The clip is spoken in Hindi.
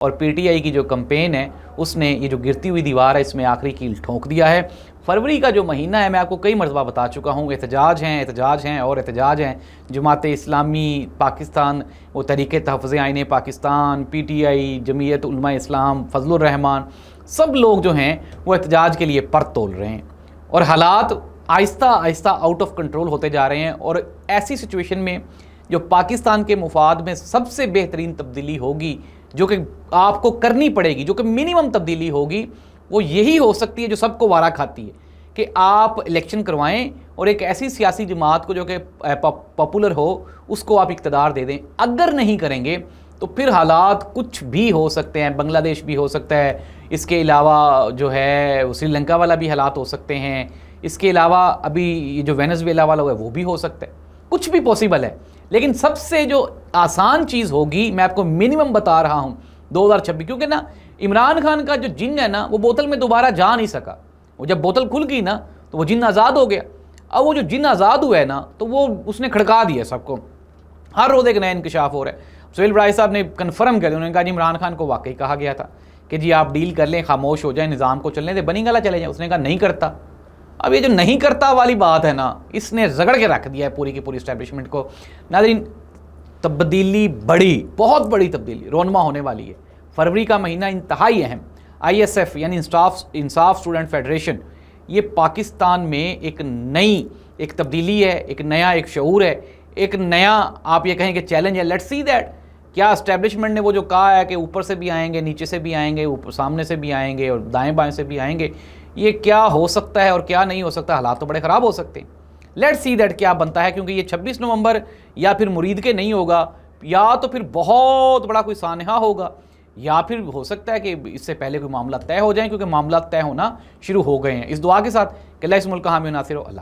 और पीटीआई की जो कैंपेन है उसने ये जो गिरती हुई दीवार है इसमें आखिरी कील ठोंक दिया है। फरवरी का जो महीना है, मैं आपको कई मरतबा बता चुका हूँ, एहतजाज हैं एहतजाज हैं और एहतजाज हैं। जमात इस्लामी पाकिस्तान, वो तहरीक तहफ़्फ़ुज़ आईन पाकिस्तान, पीटीआई, जमीयत उलमा इस्लाम, फजलुर रहमान, सब लोग जो हैं वो एहतजाज के लिए पर तोल रहे हैं और हालात Aahista Aahista out of control होते जा रहे हैं। और ऐसी सिचुएशन में जो पाकिस्तान के मुफाद में सबसे बेहतरीन तब्दीली होगी, जो कि आपको करनी पड़ेगी, जो कि मिनिमम तब्दीली होगी, वो यही हो सकती है जो सबको वारा खाती है कि आप इलेक्शन करवाएं और एक ऐसी सियासी जमात को जो कि पॉपुलर हो उसको आप इक़्तिदार दे दें। अगर नहीं करेंगे तो फिर हालात कुछ भी हो सकते हैं, बांग्लादेश भी हो सकता है, इसके अलावा जो है श्रीलंका वाला भी हालात हो सकते हैं, इसके अलावा अभी जो वेनेजुएला वाला है वो भी हो सकता है, कुछ भी पॉसिबल है। लेकिन सबसे जो आसान चीज़ होगी, मैं आपको मिनिमम बता रहा हूँ 2026, क्योंकि ना इमरान खान का जो जिन है ना वो बोतल में दोबारा जा नहीं सका। वो जब बोतल खुल गई ना तो वो जिन आज़ाद हो गया। अब वो जो जिन आज़ाद हुआ है ना तो वो उसने खड़का दिया सबको, हर रोज़ एक नया इंकशाफ हो रहा है। सुहेल बड़ाई साहब ने कन्फर्म कर दिया, उन्होंने कहा जी इमरान खान को वाकई कहा गया था कि जी आप डील कर लें, खामोश हो जाए, निज़ाम को चलने दे, बनी गला चले जाए। उसने कहा नहीं करता। अब ये जो नहीं करता वाली बात है ना, इसने रगड़ के रख दिया है पूरी की पूरी इस्टेब्लिशमेंट को। नाज़रीन, तब्दीली बड़ी, बहुत बड़ी तब्दीली रोनमा होने वाली है। फरवरी का महीना इंतहाई अहम। ISF यानी इंसाफ स्टूडेंट फेडरेशन, ये पाकिस्तान में एक नई एक तब्दीली है, एक नया एक शऊर है, एक नया आप ये कहें कि चैलेंज है। लेट्स सी दैट क्या इस्टेब्लिशमेंट ने वो जो कहा है कि ऊपर से भी आएंगे, नीचे से भी आएंगे, ऊपर सामने से भी आएंगे और दाएं बाएं से भी आएंगे, ये क्या हो सकता है और क्या नहीं हो सकता। हालात तो बड़े ख़राब हो सकते हैं। लेट्स सी दैट क्या बनता है, क्योंकि ये 26 नवंबर या फिर मुरीद के नहीं होगा, या तो फिर बहुत बड़ा कोई सानहा होगा, या फिर हो सकता है कि इससे पहले कोई मामला तय हो जाए, क्योंकि मामला तय होना शुरू हो गए हैं। इस दुआ के साथ कि अल्लाह इस मुल्क का हामी नासिर हो। अल्लाह।